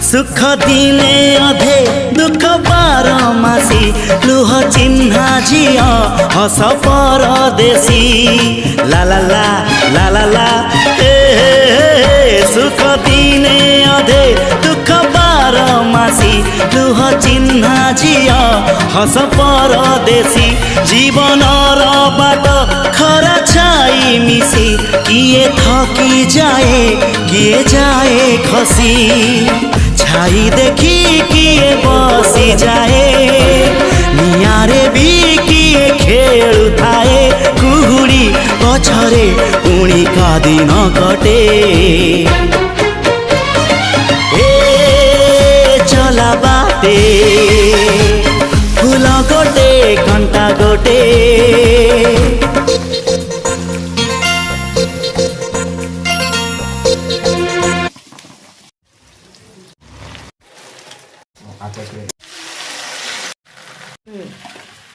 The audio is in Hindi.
सुख दिने अधे दुख बारमासी लुह चिन्हा झिया हस परदेशी ला ला ला ला ला ला हे सुख दिने अधे दुख बारमासी लुह चिन्हा झिया हस परदेशी जीवन बाट खरा छाई मिसी किए थकी जाए किए जाए खसी छाई देखी किए बसी जाए नियारे भी किए खेलु थाए कुहुड़ी पछरे पुणी का दिन कटे चला बाटे फूल गोटे घंटा गोटे आता